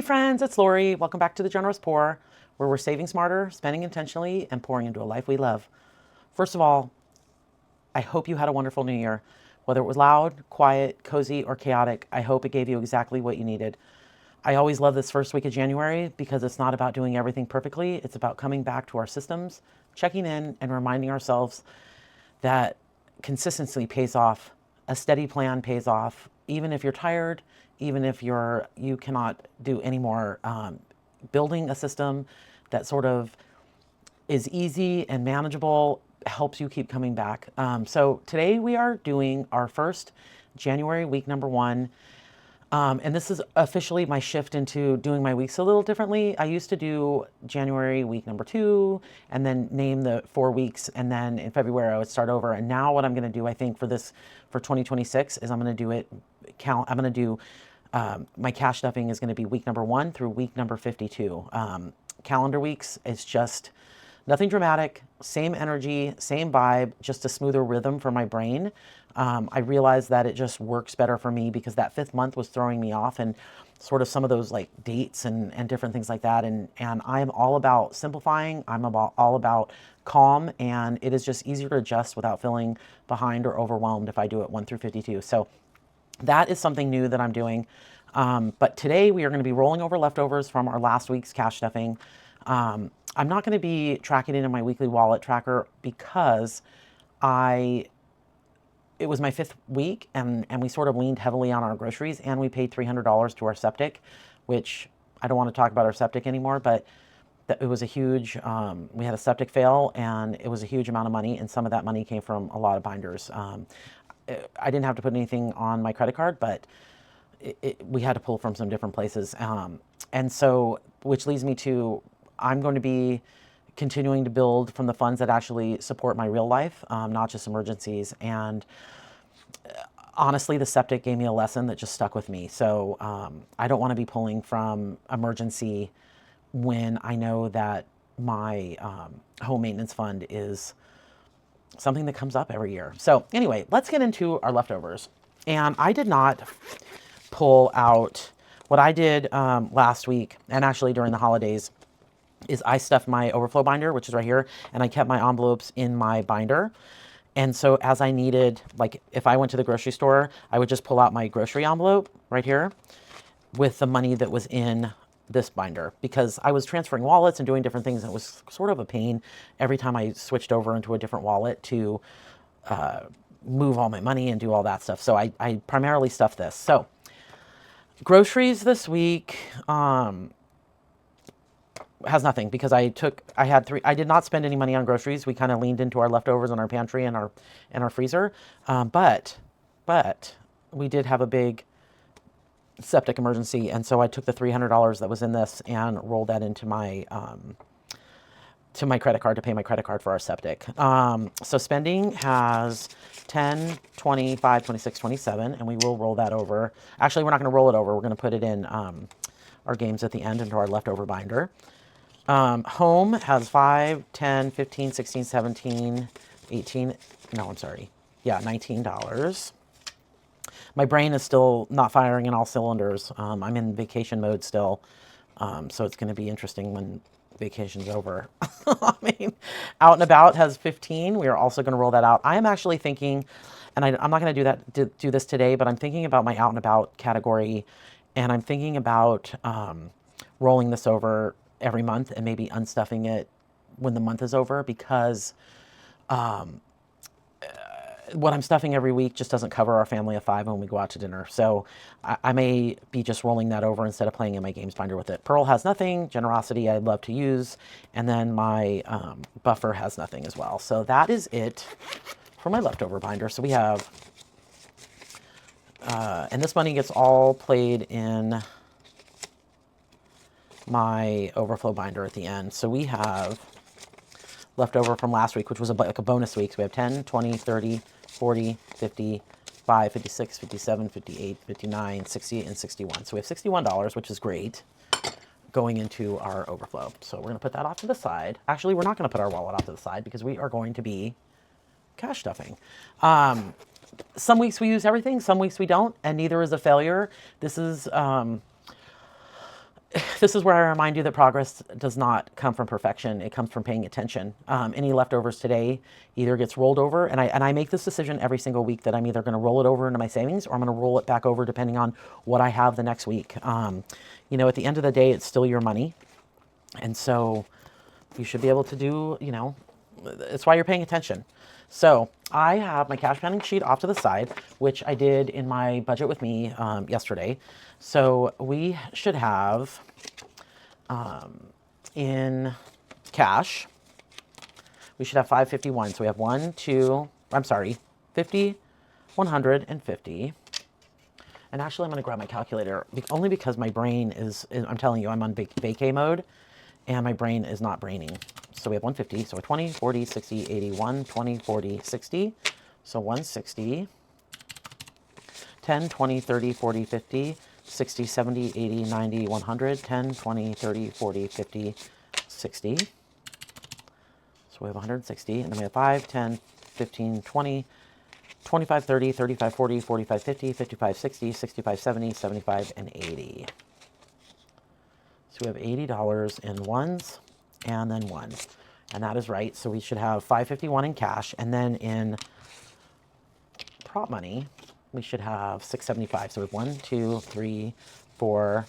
friends, it's Lori. Welcome back to The Generous Pour, where we're saving smarter, spending intentionally, and pouring into a life we love. First of all, I hope you had a wonderful new year. Whether it was loud, quiet, cozy, or chaotic, I hope it gave you exactly what you needed. I always love this first week of January because it's not about doing everything perfectly. It's about coming back to our systems, checking in, and reminding ourselves that consistency pays off. A steady plan pays off. Even if you're tired, even if you cannot do any more, building a system that sort of is easy and manageable helps you keep coming back. So today we are doing our first January week number 1. And this is officially my shift into doing my weeks a little differently. I used to do January week number 2 and then name the 4 weeks. And then in February I would start over. And now what I'm going to do, I think for 2026 is I'm going to do it count. I'm going to do, my cash stuffing is going to be week number 1 through week number 52. Calendar weeks is just nothing dramatic, same energy, same vibe, just a smoother rhythm for my brain. I realized that it just works better for me because that 5th month was throwing me off and sort of some of those like dates and different things like that. And I am all about simplifying. I'm all about calm, and it is just easier to adjust without feeling behind or overwhelmed if I do it 1 through 52. So that is something new that I'm doing. But today we are going to be rolling over leftovers from our last week's cash stuffing. I'm not going to be tracking it in my weekly wallet tracker because it was my 5th week and we sort of leaned heavily on our groceries, and we paid $300 to our septic, which I don't want to talk about our septic anymore, but it was a huge, we had a septic fail and it was a huge amount of money, and some of that money came from a lot of binders. I didn't have to put anything on my credit card, but we had to pull from some different places. And so, which leads me to, I'm going to be continuing to build from the funds that actually support my real life, not just emergencies. And honestly, the septic gave me a lesson that just stuck with me. So I don't want to be pulling from emergency when I know that my home maintenance fund is something that comes up every year. So anyway, let's get into our leftovers. And I did not pull out what I did last week, and actually during the holidays, is I stuffed my overflow binder, which is right here, and I kept my envelopes in my binder. And so as I needed, like if I went to the grocery store, I would just pull out my grocery envelope right here with the money that was in this binder, because I was transferring wallets and doing different things, and it was sort of a pain every time I switched over into a different wallet to move all my money and do all that stuff. So I primarily stuffed this. So groceries this week, has nothing, because I did not spend any money on groceries. We kind of leaned into our leftovers in our pantry and our freezer. But we did have a big septic emergency. And so I took the $300 that was in this and rolled that into my, to my credit card to pay my credit card for our septic. So spending has 10, 25, 26, 27, and we will roll that over. Actually, we're not going to roll it over. We're going to put it in, our games at the end into our leftover binder. Home has 5, 10, 15, 16, 17, 18. No, I'm sorry. Yeah, $19. My brain is still not firing in all cylinders. I'm in vacation mode still. So it's going to be interesting when vacation's over. I mean, Out and About has 15. We are also going to roll that out. I am actually thinking, and I'm not going to do this today, but I'm thinking about my Out and About category, and I'm thinking about rolling this over every month and maybe unstuffing it when the month is over, because what I'm stuffing every week just doesn't cover our family of 5 when we go out to dinner. So I may be just rolling that over instead of playing in my games binder with it. Pearl has nothing. Generosity I'd love to use. And then my buffer has nothing as well. So that is it for my leftover binder. So we have, and this money gets all played in my overflow binder at the end. So we have leftover from last week, which was like a bonus week. So we have 10, 20, 30, 40, 55, 56, 57, 58, 59, 60, and 61. So we have $61, which is great, going into our overflow. So we're going to put that off to the side. Actually, we're not going to put our wallet off to the side because we are going to be cash stuffing. Some weeks we use everything, some weeks we don't, and neither is a failure. This is this is where I remind you that progress does not come from perfection. It comes from paying attention. Any leftovers today either gets rolled over, and I make this decision every single week that I'm either going to roll it over into my savings or I'm going to roll it back over depending on what I have the next week. You know, at the end of the day, it's still your money. And so you should be able to do, you know, it's why you're paying attention. So I have my cash spending sheet off to the side, which I did in my budget with me yesterday. So we should have in cash, we should have 551. So we have 50, 150. And actually I'm going to grab my calculator only because my brain is I'm telling you, I'm on vacay mode and my brain is not braining. So we have 150, so 20, 40, 60, 80, 20, 40, 60. So 160, 10, 20, 30, 40, 50, 60, 70, 80, 90, 100, 10, 20, 30, 40, 50, 60. So we have 160, and then we have 5, 10, 15, 20, 25, 30, 35, 40, 45, 50, 55, 60, 65, 70, 75, and 80. So we have $80 in ones and then one. And that is right. So we should have 551 in cash. And then in prop money, we should have 675. So we have 1, 2, 3, 4,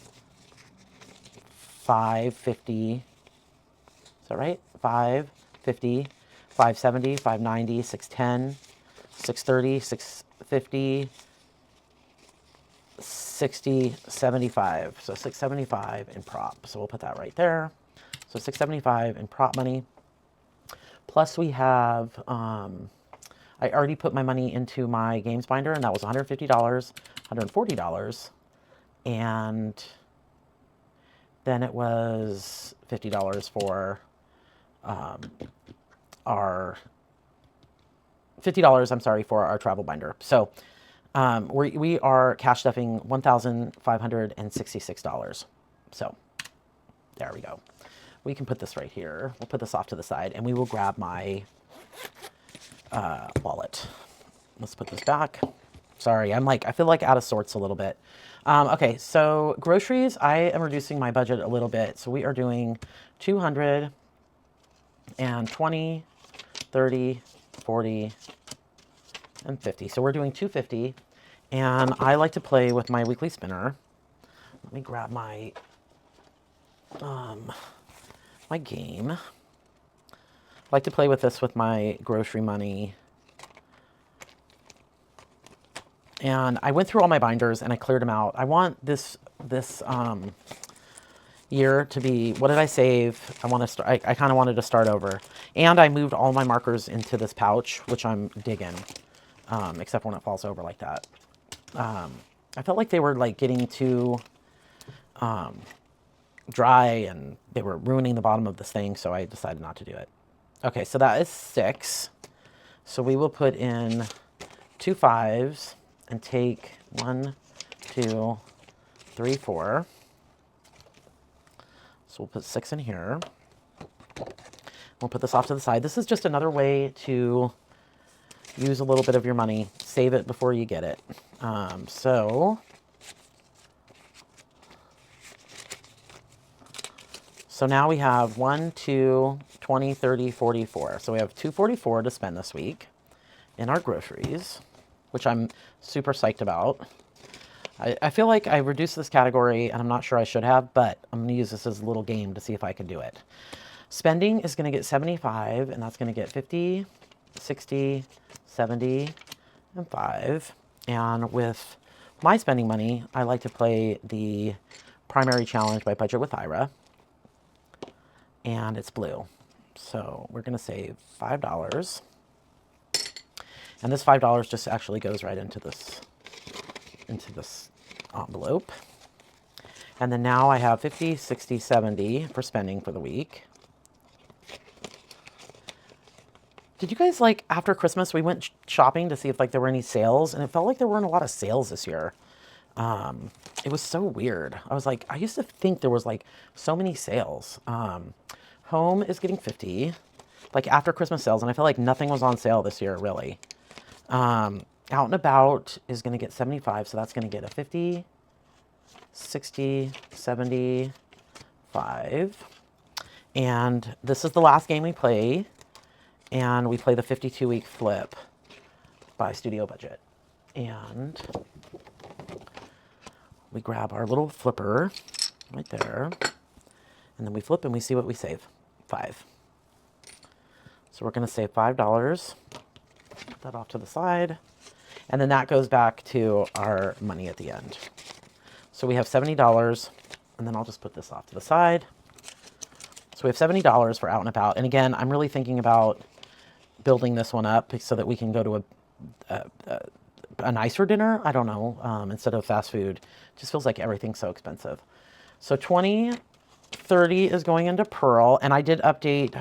550. Is that right? 550, 570, 590, 610, 630, 650, 60, 75. So 675 in prop. So we'll put that right there. So 675 in prop money. Plus we have, I already put my money into my games binder, and that was $150, $140. And then it was $50 for our $50, I'm sorry, for our travel binder. So we are cash stuffing $1,566. So there we go. We can put this right here. We'll put this off to the side, and we will grab my wallet. Let's put this back. Sorry, I feel like out of sorts a little bit. Okay, so groceries, I am reducing my budget a little bit. So we are doing 220, 30, 40, and 50. So we're doing 250, and I like to play with my weekly spinner. Let me grab my my game. I like to play with this with my grocery money. And I went through all my binders and I cleared them out. I want this year to be, what did I save? I want to start, I kind of wanted to start over. And I moved all my markers into this pouch, which I'm digging, except when it falls over like that. I felt like they were like getting too dry and they were ruining the bottom of this thing, so I decided not to do it. Okay, so that is 6. So we will put in 2 5s and take 1, 2, 3, 4. So we'll put 6 in here. We'll put this off to the side. This is just another way to use a little bit of your money. Save it before you get it. So now we have 1, 2, 20, 30, 44. So we have 244 to spend this week in our groceries, which I'm super psyched about. I feel like I reduced this category, and I'm not sure I should have, but I'm going to use this as a little game to see if I can do it. Spending is going to get 75, and that's going to get 50, 60, 70, and 5. And with my spending money, I like to play the primary challenge by Budget with Ira. And it's blue. So we're going to save $5. And this $5 just actually goes right into this envelope. And then now I have 50, 60, 70 for spending for the week. Did you guys, like, after Christmas, we went shopping to see if, like, there were any sales, and it felt like there weren't a lot of sales this year. It was so weird. I was like, I used to think there was, like, so many sales. Home is getting 50, like, after Christmas sales, and I feel like nothing was on sale this year, really. Out and About is going to get 75, so that's going to get a 50, 60, 70, 5. And this is the last game we play. And we play the 52-week flip by Studio Budget. And we grab our little flipper right there. And then we flip and we see what we save. 5. So we're going to save $5. Put that off to the side. And then that goes back to our money at the end. So we have $70. And then I'll just put this off to the side. So we have $70 for out and about. And again, I'm really thinking about building this one up so that we can go to a nicer dinner. I don't know, instead of fast food. It just feels like everything's so expensive. So 20, 30 is going into Pearl. And I did update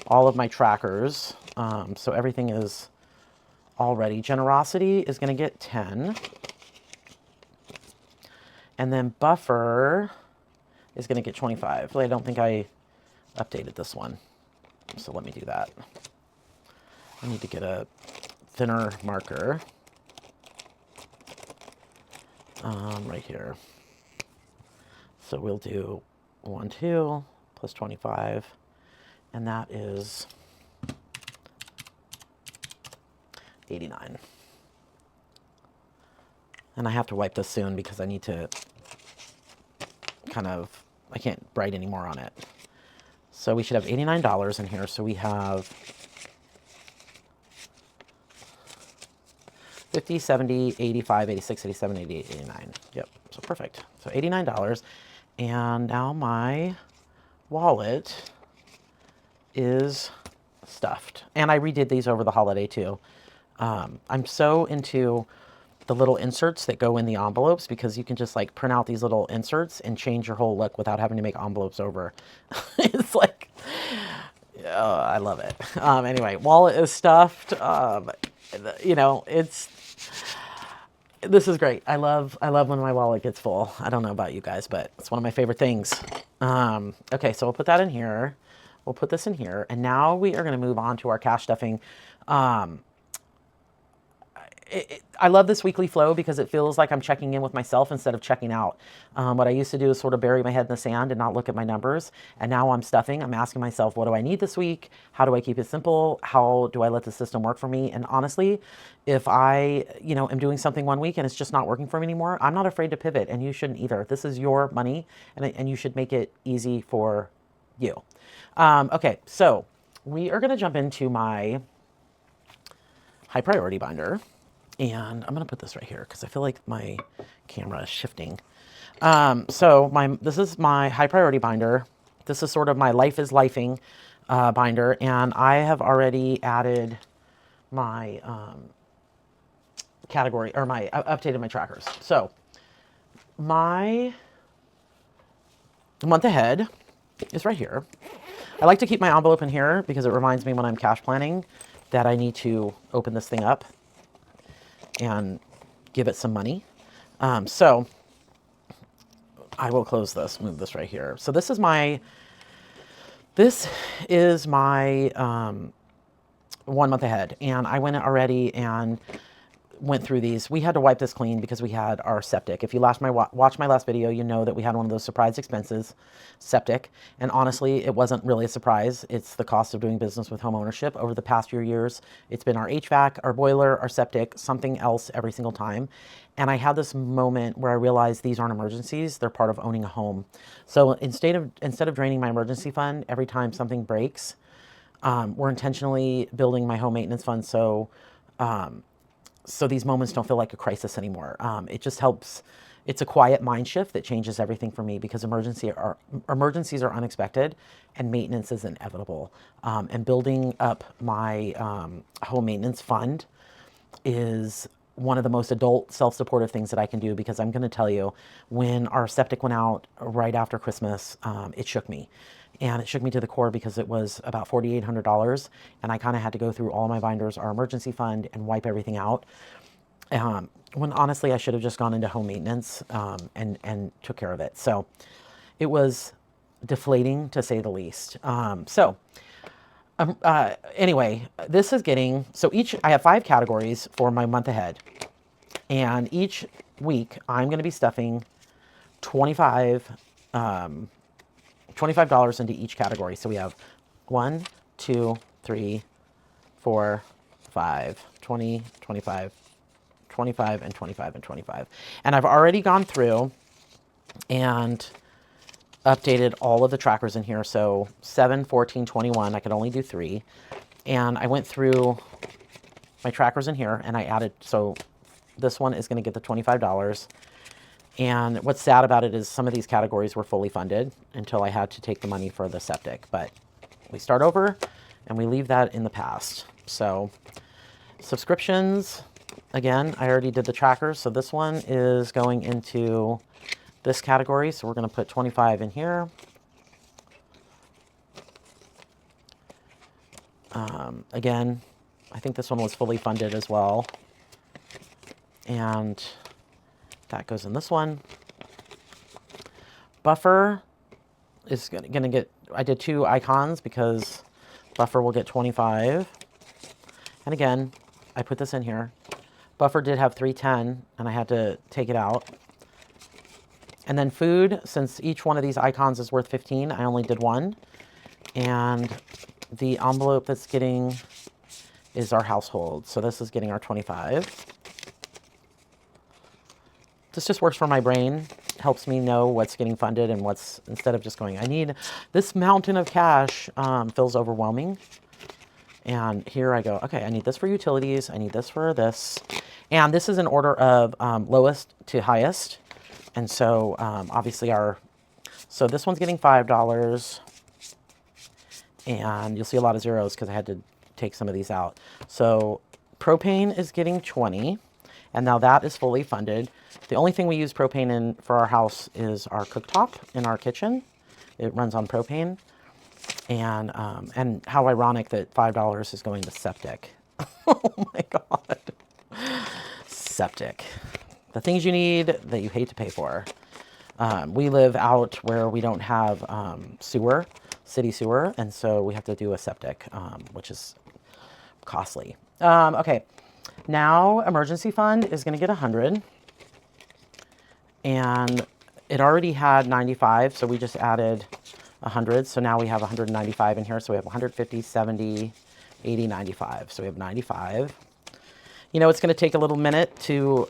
all of my trackers. So everything is all ready. Generosity is going to get 10. And then Buffer is going to get 25. But I don't think I updated this one. So let me do that. I need to get a thinner marker right here. So we'll do 1, 2 plus 25. And that is 89. And I have to wipe this soon because I need to I can't write anymore on it. So we should have $89 in here. So we have 50, 70, 85, 86, 87, 88, 89. Yep, so perfect. So $89. And now my wallet is stuffed. And I redid these over the holiday too. I'm so into the little inserts that go in the envelopes because you can just like print out these little inserts and change your whole look without having to make envelopes over. It's like, oh, I love it. Anyway, wallet is stuffed. You know, this is great. I love when my wallet gets full. I don't know about you guys, but it's one of my favorite things. Okay, so we'll put that in here. We'll put this in here. And now we are going to move on to our cash stuffing. I love this weekly flow because it feels like I'm checking in with myself instead of checking out. What I used to do is sort of bury my head in the sand and not look at my numbers. And now I'm stuffing. I'm asking myself, what do I need this week? How do I keep it simple? How do I let the system work for me? And honestly, if I, am doing something one week and it's just not working for me anymore, I'm not afraid to pivot, and you shouldn't either. This is your money, and you should make it easy for you. Okay, so we are going to jump into my high priority binder. And I'm going to put this right here because I feel like my camera is shifting. This is my high priority binder. This is sort of my life is lifing binder. And I have already added my category, or updated my trackers. So my month ahead is right here. I like to keep my envelope in here because it reminds me when I'm cash planning that I need to open this thing up and give it some money. So I will close this, move this right here. So this is my 1 month ahead. And I went already and went through these. We had to wipe this clean because we had our septic. If you watched my last video, you know that we had one of those surprise expenses, septic. And honestly, it wasn't really a surprise. It's the cost of doing business with home ownership. Over the past few years, it's been our HVAC, our boiler, our septic, something else every single time. And I had this moment where I realized these aren't emergencies. They're part of owning a home. So instead of draining my emergency fund every time something breaks, we're intentionally building my home maintenance fund so these moments don't feel like a crisis anymore. It just helps. It's a quiet mind shift that changes everything for me because emergencies are unexpected and maintenance is inevitable. And building up my home maintenance fund is one of the most adult self-supportive things that I can do, because I'm going to tell you, when our septic went out right after Christmas, it shook me. And it shook me to the core because it was about $4,800. And I kind of had to go through all my binders, our emergency fund, and wipe everything out. When honestly, I should have just gone into home maintenance and took care of it. So it was deflating, to say the least. Anyway, this is getting, I have 5 categories for my month ahead. And each week, I'm going to be stuffing 25 $25 into each category. So we have 1, 2, 3, 4, 5, 20, 25, 25, and 25, and 25. And I've already gone through and updated all of the trackers in here. So 7, 14, 21, I could only do 3. And I went through my trackers in here and I added, so this one is going to get the $25. And what's sad about it is some of these categories were fully funded until I had to take the money for the septic. But we start over and we leave that in the past. So subscriptions, again, I already did the trackers. So this one is going into this category. So we're going to put 25 in here. Again, I think this one was fully funded as well. And that goes in this one. Buffer is going to get, I did 2 icons because buffer will get 25. And again, I put this in here. Buffer did have 310 and I had to take it out. And then food, since each one of these icons is worth 15, I only did 1. And the envelope that's getting is our household. So this is getting our 25. This just works for my brain, helps me know what's getting funded and what's, instead of just going, I need this mountain of cash, feels overwhelming. And here I go, okay, I need this for utilities, I need this for this. And this is in order of lowest to highest. And so obviously so this one's getting $5. And you'll see a lot of zeros because I had to take some of these out. So propane is getting 20. And now that is fully funded. The only thing we use propane in for our house is our cooktop in our kitchen. It runs on propane. And how ironic that $5 is going to septic. Oh my God. Septic. The things you need that you hate to pay for. We live out where we don't have sewer, city sewer, and so we have to do a septic, which is costly. Okay. Now, emergency fund is going to get 100, and it already had 95, so we just added 100. So now we have 195 in here. So we have 150, 70, 80, 95. So we have 95. You know, it's going to take a little minute to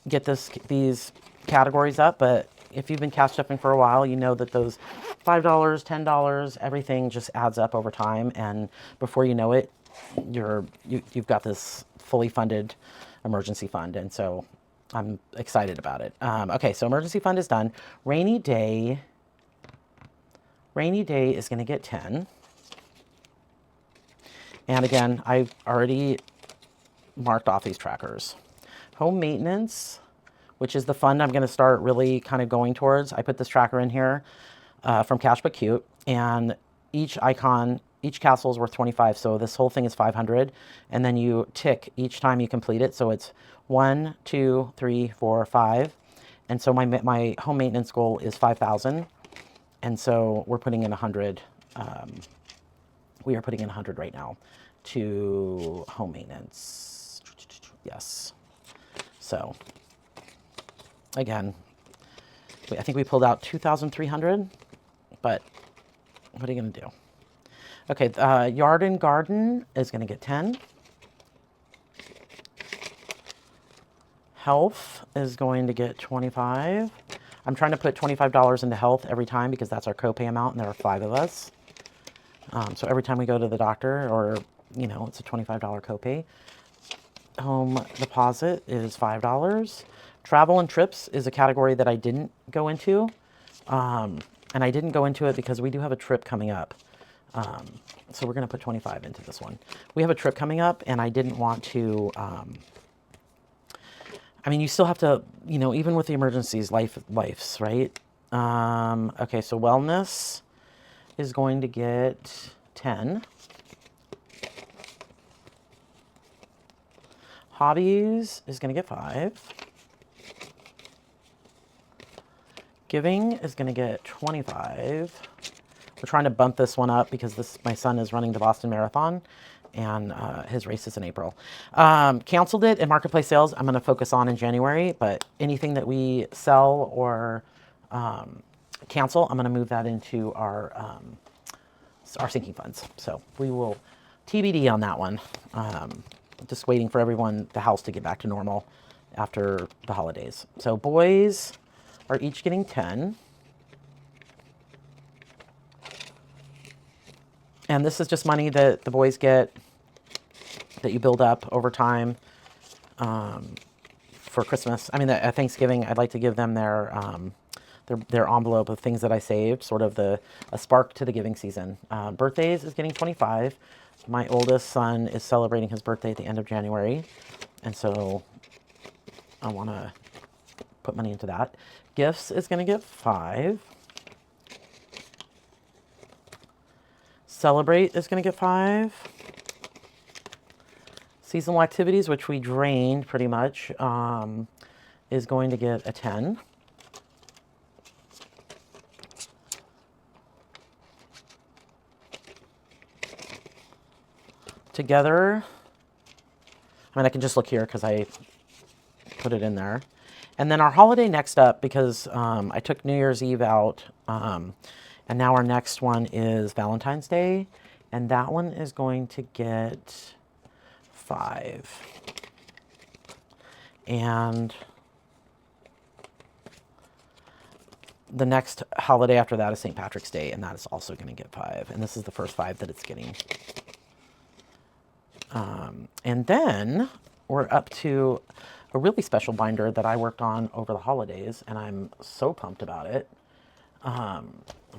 get these categories up, but if you've been cash stuffing for a while, you know that those $5, $10, everything just adds up over time, and before you know it, you've got this fully funded emergency fund, and so I'm excited about it. Okay, so emergency fund is done. Rainy day is going to get 10. And again, I've already marked off these trackers. Home maintenance, which is the fund I'm going to start really kind of going towards. I put this tracker in here from Cash But Cute, and each icon, each castle is worth 25, so this whole thing is 500, and then you tick each time you complete it, so it's 1, 2, 3, 4, 5, and so my home maintenance goal is 5,000, and so we're putting in 100. We are putting in 100 right now to home maintenance. Yes. So again, I think we pulled out 2,300, but what are you going to do? Okay, yard and garden is going to get 10. Health is going to get 25. I'm trying to put $25 into health every time because that's our copay amount, and there are 5 of us. So every time we go to the doctor, or, you know, it's a $25 copay. Home deposit is $5. Travel and trips is a category that I didn't go into. And I didn't go into it because we do have a trip coming up. So we're going to put 25 into this one. We have a trip coming up, and I didn't want to, I mean, you still have to, you know, even with the emergencies, life's, right? Okay, so wellness is going to get 10. Hobbies is going to get 5. Giving is going to get 25. We're trying to bump this one up because my son is running the Boston Marathon, and his race is in April. Canceled it, and marketplace sales I'm going to focus on in January, but anything that we sell or cancel, I'm going to move that into our sinking funds. So we will TBD on that one. Just waiting for everyone, the house, to get back to normal after the holidays. So boys are each getting 10. And this is just money that the boys get that you build up over time for Christmas. I mean, at Thanksgiving, I'd like to give them their envelope of things that I saved, sort of a spark to the giving season. Birthdays is getting 25. My oldest son is celebrating his birthday at the end of January, and so I want to put money into that. Gifts is going to get 5. Celebrate is going to get 5. Seasonal activities, which we drained pretty much, is going to get a 10. Together, I mean, I can just look here because I put it in there. And then our holiday next up, because I took New Year's Eve out, and now our next one is Valentine's Day, and that one is going to get 5. And the next holiday after that is St. Patrick's Day, and that is also going to get 5. And this is the first 5 that it's getting. And then we're up to a really special binder that I worked on over the holidays, and I'm so pumped about it. Let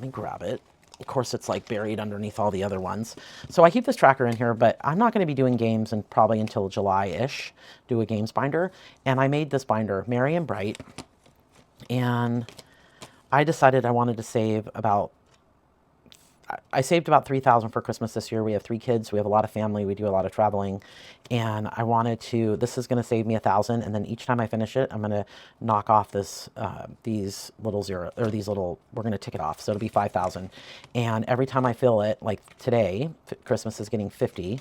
me grab it. Of course, it's like buried underneath all the other ones. So I keep this tracker in here, but I'm not going to be doing games and probably until July-ish, do a games binder. And I made this binder, Merry and Bright, and I decided I wanted to save about $3,000 for Christmas this year. We have 3 kids. We have a lot of family. We do a lot of traveling. And I wanted to, this is going to save me $1,000. And then each time I finish it, I'm going to knock off this, these little we're going to tick it off. So it'll be 5,000. And every time I fill it, like today, Christmas is getting 50,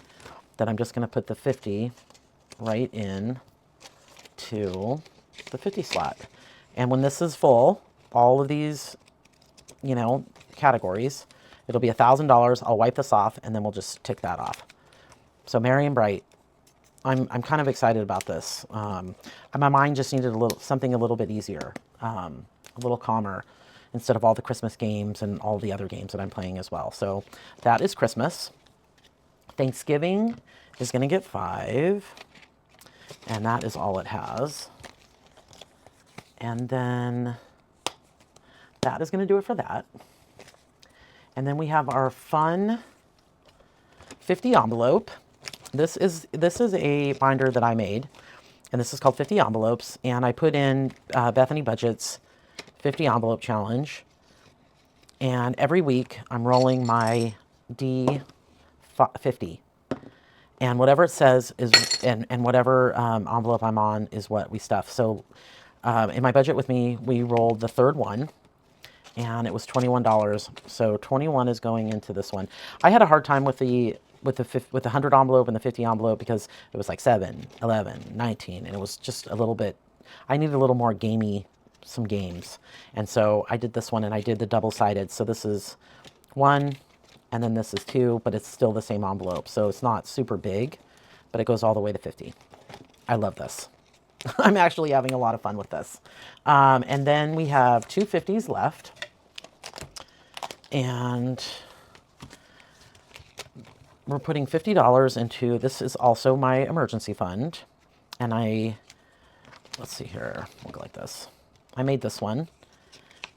then I'm just going to put the 50 right in to the 50 slot. And when this is full, all of these, categories, it'll be $1,000. I'll wipe this off, and then we'll just tick that off. So Merry and Bright. I'm kind of excited about this. My mind just needed something a little bit easier, a little calmer, instead of all the Christmas games and all the other games that I'm playing as well. So that is Christmas. Thanksgiving is going to get 5, and that is all it has. And then that is going to do it for that. And then we have our fun 50 envelope. This is a binder that I made, and this is called 50 envelopes. And I put in Bethany Budget's 50 envelope challenge. And every week I'm rolling my D50, and whatever it says is, and whatever envelope I'm on is what we stuff. So in my budget with me, we rolled the third one, and it was $21. So 21 is going into this one. I had a hard time with the 100 envelope and the 50 envelope because it was like 7, 11, 19, and it was just a little bit, I needed a little more gamey, some games. And so I did this one, and I did the double-sided. So this is 1, and then this is 2, but it's still the same envelope. So it's not super big, but it goes all the way to 50. I love this. I'm actually having a lot of fun with this. And then we have 2 50s left. And we're putting $50 into, this is also my emergency fund. And let's see here, we'll go like this. I made this one,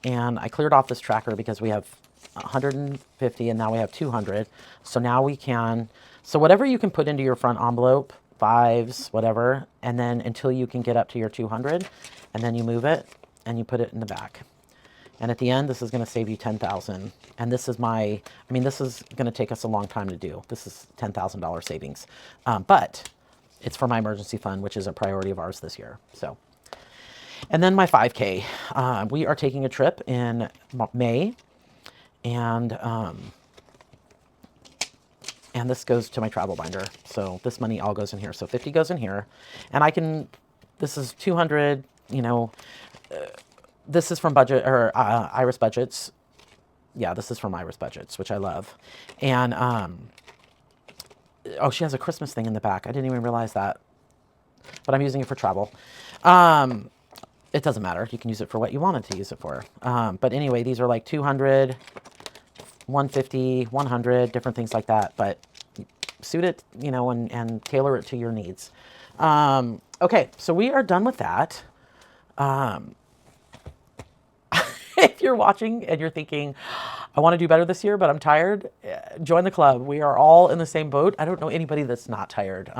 and I cleared off this tracker because we have 150 and now we have 200. So now we can, so whatever you can put into your front envelope, 5s, whatever, and then until you can get up to your 200, and then you move it and you put it in the back. And at the end, this is going to save you $10,000. And this is this is going to take us a long time to do. This is $10,000 savings. But it's for my emergency fund, which is a priority of ours this year. So, and then my 5K. We are taking a trip in May, and this goes to my travel binder. So this money all goes in here. So 50 goes in here, and this is 200, This is from Budget or Iris Budgets. Yeah, this is from Iris Budgets, which I love. And oh, she has a Christmas thing in the back. I didn't even realize that, but I'm using it for travel. It doesn't matter. You can use it for what you wanted to use it for. But anyway, these are like 200, 150, 100, different things like that. But suit it, you know, and tailor it to your needs. Okay, so we are done with that. If you're watching and you're thinking, I want to do better this year, but I'm tired, join the club. We are all in the same boat. I don't know anybody that's not tired.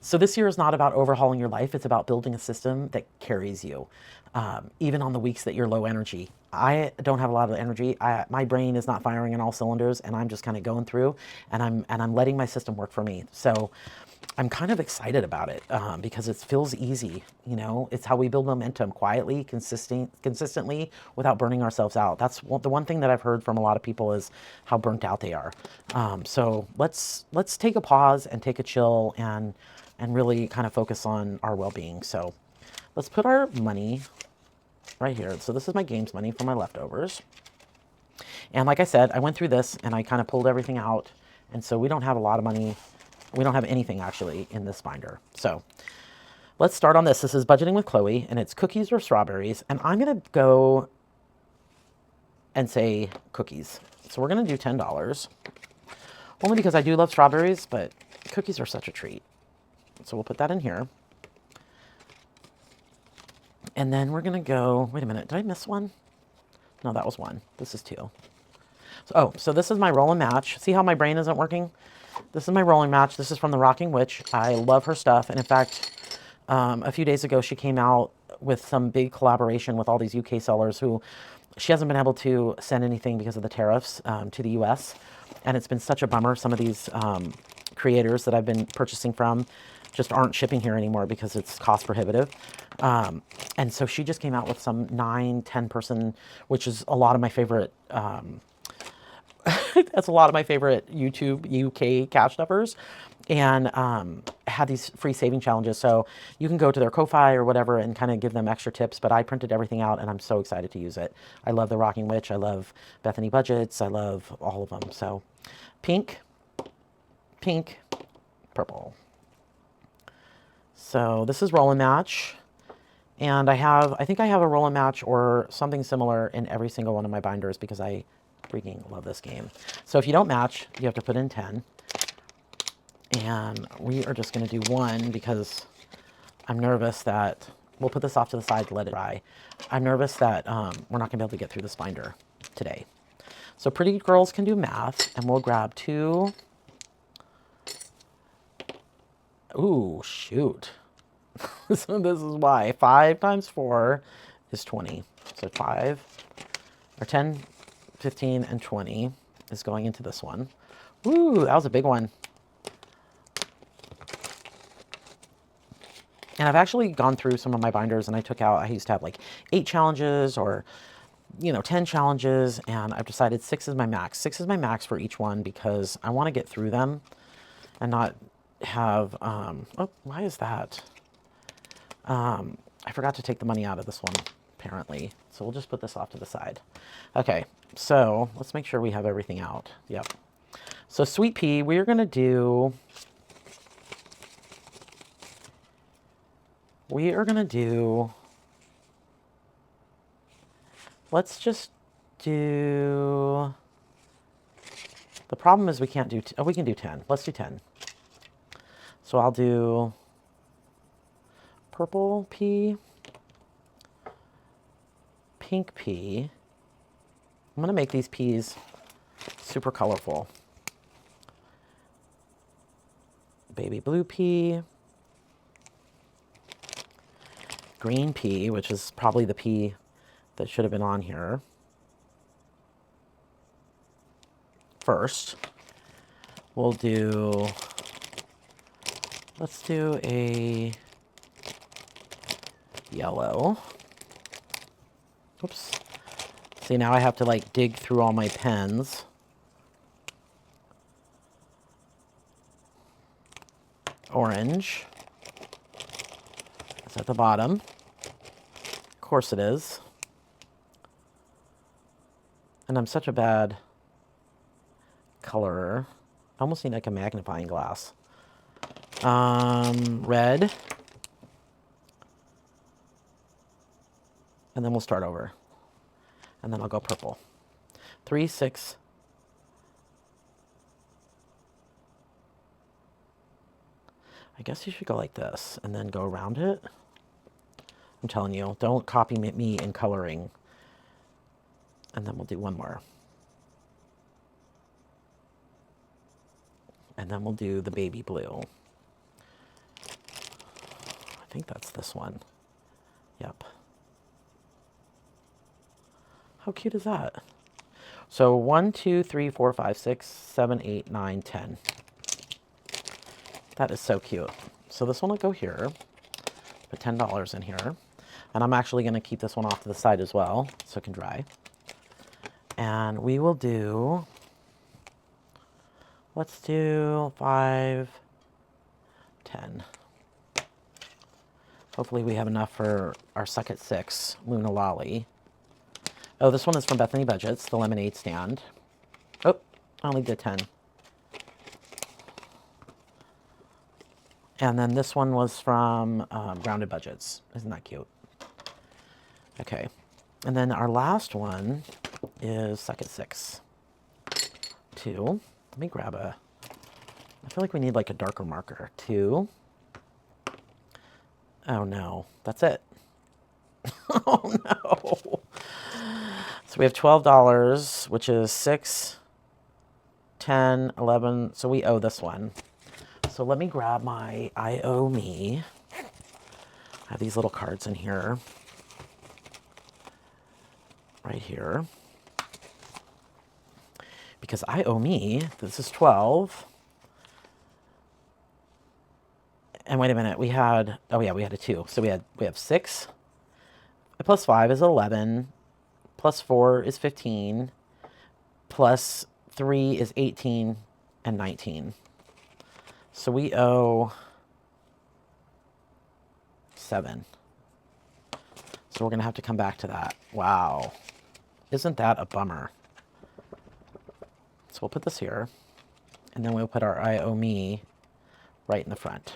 So this year is not about overhauling your life. It's about building a system that carries you, even on the weeks that you're low energy. I don't have a lot of energy. My brain is not firing on all cylinders, and I'm just kind of going through, and I'm letting my system work for me. So I'm kind of excited about it because it feels easy. You know, it's how we build momentum quietly, consistently, without burning ourselves out. That's the one thing that I've heard from a lot of people is how burnt out they are. So let's take a pause and take a chill and really kind of focus on our well-being. So let's put our money right here. So this is my games money for my leftovers. And like I said, I went through this and I kind of pulled everything out. And so we don't have a lot of money. We don't have anything actually in this binder. So let's start on this. This is Budgeting with Chloe, and it's cookies or strawberries. And I'm going to go and say cookies. So we're going to do $10. Only because I do love strawberries, but cookies are such a treat. So we'll put that in here. And then we're going to go, wait a minute, did I miss one? No, that was one. This is two. So this is my roll and match. See how my brain isn't working? This is my rolling match. This is from the Rocking Witch. I love her stuff. And in fact, a few days ago, she came out with some big collaboration with all these UK sellers who she hasn't been able to send anything because of the tariffs to the US. And it's been such a bummer. Some of these creators that I've been purchasing from just aren't shipping here anymore because it's cost prohibitive. And so she just came out with some 9-10 person, which is a lot of my favorite that's a lot of my favorite YouTube UK cash stuffers, and had these free saving challenges. So you can go to their Ko-Fi or whatever and kind of give them extra tips, but I printed everything out and I'm so excited to use it. I love the Rocking Witch. I love Bethany Budgets. I love all of them. So pink, pink, purple. So this is roll and match. And I think I have a roll and match or something similar in every single one of my binders because I freaking love this game. So if you don't match, you have to put in 10. And we are just going to do one because I'm nervous that, we'll put this off to the side to let it dry. I'm nervous that we're not going to be able to get through this binder today. So Pretty Girls Can Do Math, and we'll grab two. Ooh, shoot. So this is why 5 times 4 is 20. So 5 or 10, 15, and 20 is going into this one. Ooh, that was a big one. And I've actually gone through some of my binders and I used to have like 8 challenges or, 10 challenges, and I've decided 6 is my max. 6 is my max for each one because I want to get through them and not have, oh, why is that? I forgot to take the money out of this one, apparently. So we'll just put this off to the side. Okay, so let's make sure we have everything out. Yep. So Sweet Pea, we're going to do... Let's just do... The problem is we can't do... we can do 10. Let's do 10. So I'll do... Purple pea, pink pea. I'm going to make these peas super colorful. Baby blue pea, green pea, which is probably the pea that should have been on here first. We'll do, let's do a yellow. Oops. See, now I have to like dig through all my pens. Orange. It's at the bottom. Of course it is. And I'm such a bad colorer. I almost need like a magnifying glass. Red. And then we'll start over. And then I'll go purple. 3, 6. I guess you should go like this and then go around it. I'm telling you, don't copy me in coloring. And then we'll do one more. And then we'll do the baby blue. I think that's this one. Yep. How cute is that? So 1, 2, 3, 4, 5, 6, 7, 8, 9, 10. That is so cute. So this one will go here. Put $10 in here. And I'm actually going to keep this one off to the side as well so it can dry. And we will do, let's do 5, 10. Hopefully we have enough for our Suck at 6 Luna Lolly. Oh, this one is from Bethany Budgets, the lemonade stand. Oh, I only did 10. And then this one was from Grounded Budgets. Isn't that cute? Okay. And then our last one is Suck at 6. 2. Let me grab a, I feel like we need like a darker marker. 2. Oh no, that's it. Oh no. So we have $12, which is 6, 10, 11. So we owe this one. So let me grab my I Owe Me. I have these little cards in here. Right here. Because I owe me, this is 12. And wait a minute, we had, oh yeah, we had a 2. So we have 6. Plus 5 is 11. Plus 4 is 15. Plus 3 is 18 and 19. So we owe 7. So we're going to have to come back to that. Wow. Isn't that a bummer? So we'll put this here. And then we'll put our I Owe Me right in the front.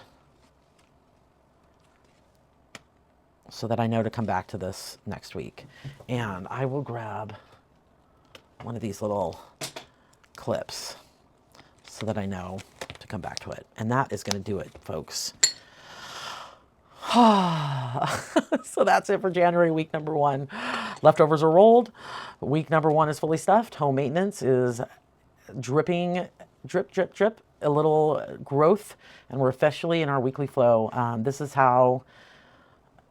So that I know to come back to this next week. And I will grab one of these little clips so that I know to come back to it. And that is going to do it, folks. So that's it for January week number 1. Leftovers are rolled. Week number 1 is fully stuffed. Home maintenance is dripping, drip, drip, drip, a little growth. And we're officially in our weekly flow. This is how,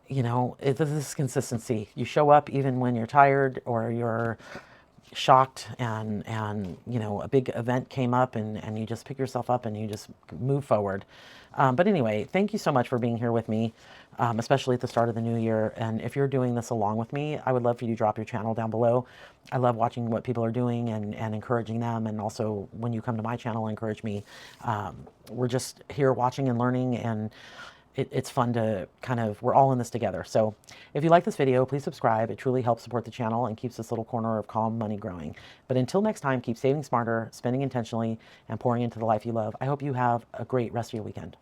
you know, this is consistency. You show up even when you're tired or you're shocked and you know, a big event came up and you just pick yourself up and you just move forward. But anyway, thank you so much for being here with me, especially at the start of the new year. And if you're doing this along with me, I would love for you to drop your channel down below. I love watching what people are doing and encouraging them. And also when you come to my channel, encourage me. We're just here watching and learning, and it's fun to kind of, we're all in this together. So if you like this video, please subscribe. It truly helps support the channel and keeps this little corner of calm money growing. But until next time, keep saving smarter, spending intentionally, and pouring into the life you love. I hope you have a great rest of your weekend.